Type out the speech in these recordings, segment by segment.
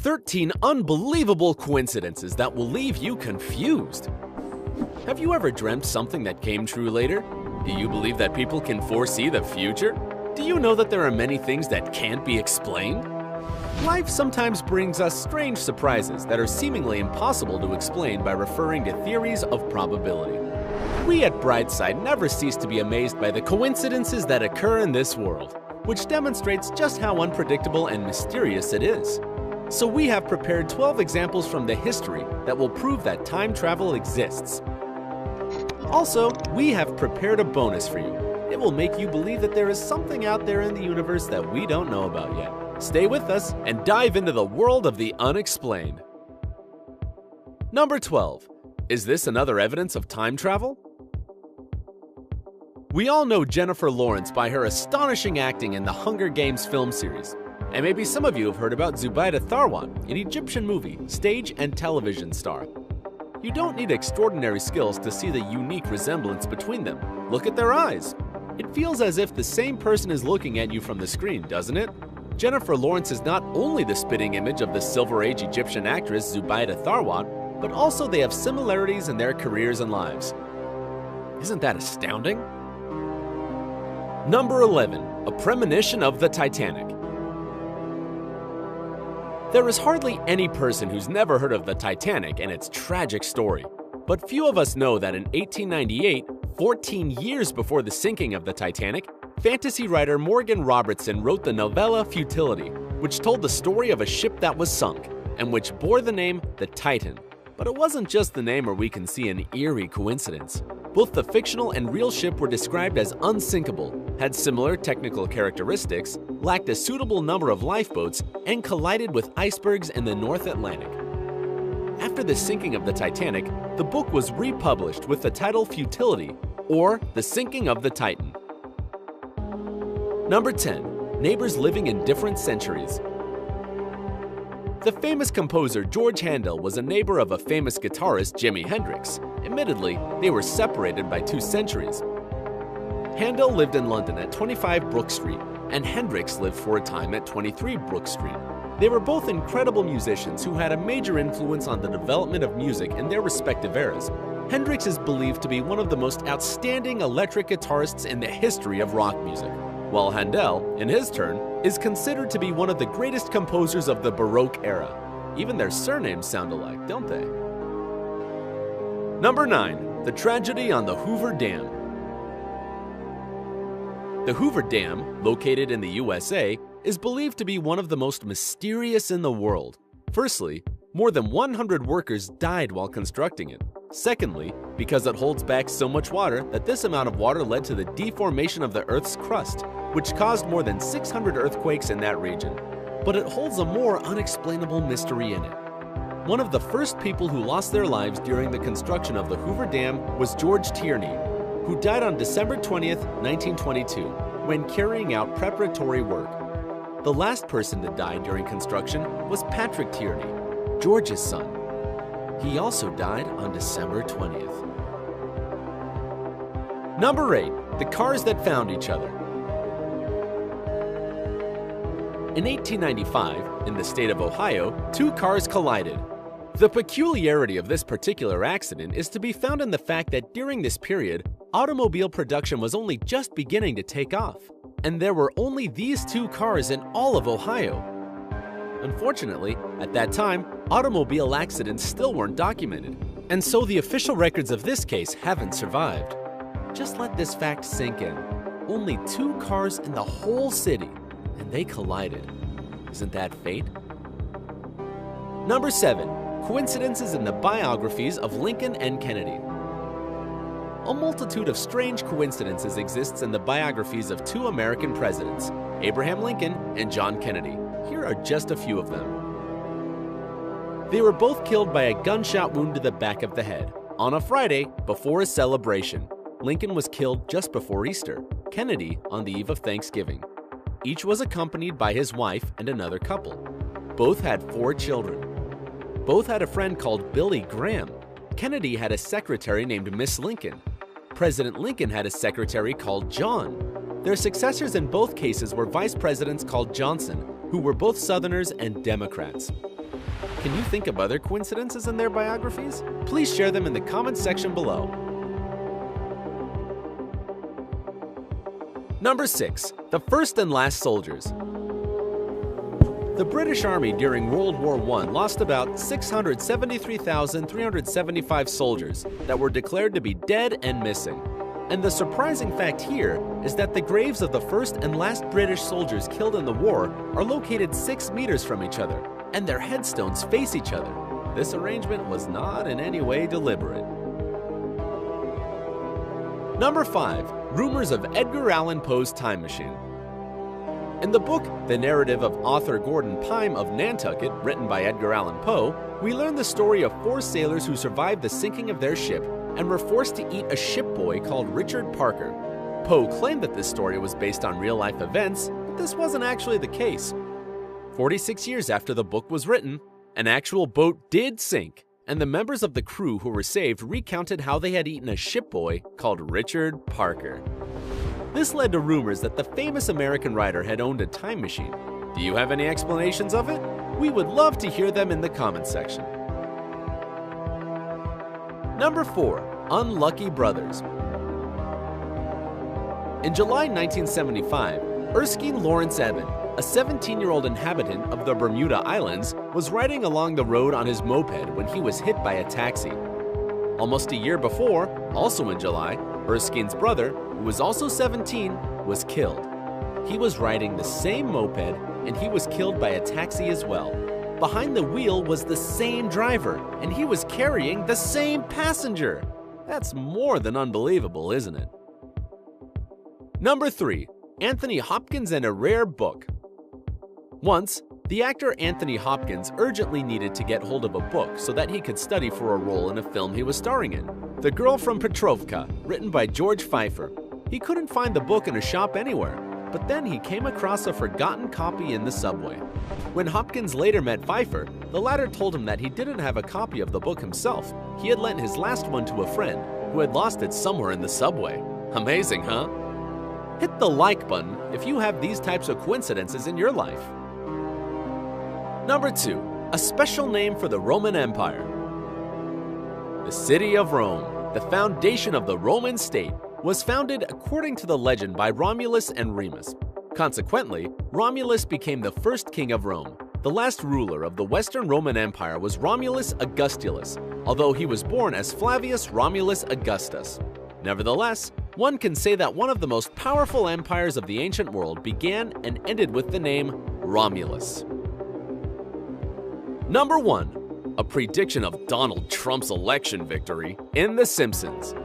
13 unbelievable coincidences that will leave you confused. Have you ever dreamt something that came true later? Do you believe that people can foresee the future? Do you know that there are many things that can't be explained? Life sometimes brings us strange surprises that are seemingly impossible to explain by referring to theories of probability. We at Brightside never cease to be amazed by the coincidences that occur in this world, which demonstrates just how unpredictable and mysterious it is. So we have prepared 12 examples from the history that will prove that time travel exists. Also, we have prepared a bonus for you. It will make you believe that there is something out there in the universe that we don't know about yet. Stay with us and dive into the world of the unexplained. Number 12. Is this another evidence of time travel? We all know Jennifer Lawrence by her astonishing acting in the Hunger Games film series. And maybe some of you have heard about Zubaida Tharwan, an Egyptian movie, stage, and television star. You don't need extraordinary skills to see the unique resemblance between them. Look at their eyes. It feels as if the same person is looking at you from the screen, doesn't it? Jennifer Lawrence is not only the spitting image of the Silver Age Egyptian actress Zubaida Tharwan, but also they have similarities in their careers and lives. Isn't that astounding? Number 11. A premonition of the Titanic. There is hardly any person who's never heard of the Titanic and its tragic story. But few of us know that in 1898, 14 years before the sinking of the Titanic, fantasy writer Morgan Robertson wrote the novella Futility, which told the story of a ship that was sunk, and which bore the name the Titan. But it wasn't just the name where we can see an eerie coincidence. Both the fictional and real ship were described as unsinkable, had similar technical characteristics, lacked a suitable number of lifeboats, and collided with icebergs in the North Atlantic. After the sinking of the Titanic, the book was republished with the title Futility, or The Sinking of the Titan. Number 10. Neighbors living in different centuries. The famous composer George Handel was a neighbor of a famous guitarist Jimi Hendrix. Admittedly, they were separated by 2 centuries. Handel lived in London at 25 Brook Street, and Hendrix lived for a time at 23 Brook Street. They were both incredible musicians who had a major influence on the development of music in their respective eras. Hendrix is believed to be one of the most outstanding electric guitarists in the history of rock music, while Handel, in his turn, is considered to be one of the greatest composers of the Baroque era. Even their surnames sound alike, don't they? Number 9. The tragedy on the Hoover Dam. The Hoover Dam, located in the USA, is believed to be one of the most mysterious in the world. Firstly, more than 100 workers died while constructing it. Secondly, because it holds back so much water that this amount of water led to the deformation of the Earth's crust, which caused more than 600 earthquakes in that region. But it holds a more unexplainable mystery in it. One of the first people who lost their lives during the construction of the Hoover Dam was George Tierney, who died on December 20th, 1922, when carrying out preparatory work. The last person to die during construction was Patrick Tierney, George's son. He also died on December 20th. Number 8. The cars that found each other. In 1895, in the state of Ohio, 2 cars collided. The peculiarity of this particular accident is to be found in the fact that during this period, automobile production was only just beginning to take off, and there were only these 2 cars in all of Ohio. Unfortunately, at that time, automobile accidents still weren't documented, and so the official records of this case haven't survived. Just let this fact sink in. Only 2 cars in the whole city, and they collided. Isn't that fate? Number 7. Coincidences in the biographies of Lincoln and Kennedy. A multitude of strange coincidences exists in the biographies of 2 American presidents, Abraham Lincoln and John Kennedy. Here are just a few of them. They were both killed by a gunshot wound to the back of the head on a Friday before a celebration. Lincoln was killed just before Easter, Kennedy on the eve of Thanksgiving. Each was accompanied by his wife and another couple. Both had 4 children. Both had a friend called Billy Graham. Kennedy had a secretary named Miss Lincoln. President Lincoln had a secretary called John. Their successors in both cases were vice presidents called Johnson, who were both Southerners and Democrats. Can you think of other coincidences in their biographies? Please share them in the comments section below. Number 6. The First and Last Soldiers. The British Army during World War I lost about 673,375 soldiers that were declared to be dead and missing. And the surprising fact here is that the graves of the first and last British soldiers killed in the war are located 6 meters from each other, and their headstones face each other. This arrangement was not in any way deliberate. Number 5. Rumors of Edgar Allan Poe's Time Machine. In the book The Narrative of Arthur Gordon Pym of Nantucket, written by Edgar Allan Poe, we learn the story of 4 sailors who survived the sinking of their ship and were forced to eat a shipboy called Richard Parker. Poe claimed that this story was based on real-life events, but this wasn't actually the case. 46 years after the book was written, an actual boat did sink, and the members of the crew who were saved recounted how they had eaten a shipboy called Richard Parker. This led to rumors that the famous American writer had owned a time machine. Do you have any explanations of it? We would love to hear them in the comments section. Number 4. Unlucky Brothers. In July 1975, Erskine Lawrence Evan, a 17-year-old inhabitant of the Bermuda Islands, was riding along the road on his moped when he was hit by a taxi. Almost a year before, also in July, Erskine's brother, who was also 17, was killed. He was riding the same moped and he was killed by a taxi as well. Behind the wheel was the same driver and he was carrying the same passenger. That's more than unbelievable, isn't it? Number 3. Anthony Hopkins and a Rare Book. Once, the actor Anthony Hopkins urgently needed to get hold of a book so that he could study for a role in a film he was starring in, The Girl from Petrovka, written by George Pfeiffer. He couldn't find the book in a shop anywhere, but then he came across a forgotten copy in the subway. When Hopkins later met Pfeiffer, the latter told him that he didn't have a copy of the book himself. He had lent his last one to a friend who had lost it somewhere in the subway. Amazing, huh? Hit the like button if you have these types of coincidences in your life. Number 2. A special name for the Roman Empire. The city of Rome, the foundation of the Roman state, was founded according to the legend by Romulus and Remus. Consequently, Romulus became the first king of Rome. The last ruler of the Western Roman Empire was Romulus Augustulus, although he was born as Flavius Romulus Augustus. Nevertheless, one can say that one of the most powerful empires of the ancient world began and ended with the name Romulus. Number 1. A prediction of Donald Trump's election victory in The Simpsons.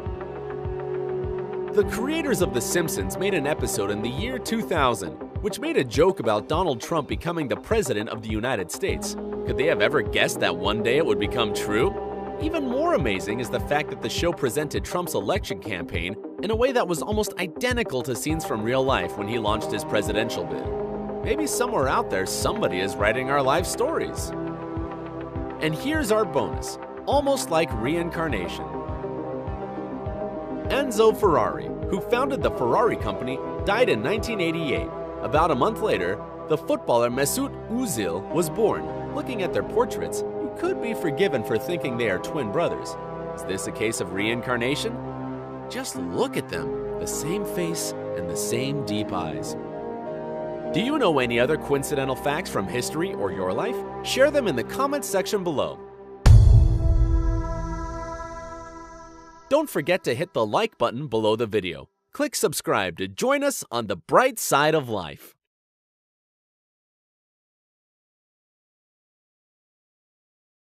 The creators of The Simpsons made an episode in the year 2000, which made a joke about Donald Trump becoming the president of the United States. Could they have ever guessed that one day it would become true? Even more amazing is the fact that the show presented Trump's election campaign in a way that was almost identical to scenes from real life when he launched his presidential bid. Maybe somewhere out there somebody is writing our life stories. And here's our bonus, almost like reincarnation. Enzo Ferrari, who founded the Ferrari company, died in 1988. About a month later, the footballer Mesut Özil was born. Looking at their portraits, you could be forgiven for thinking they are twin brothers. Is this a case of reincarnation? Just look at them, the same face and the same deep eyes. Do you know any other coincidental facts from history or your life? Share them in the comments section below. Don't forget to hit the like button below the video. Click subscribe to join us on the bright side of life.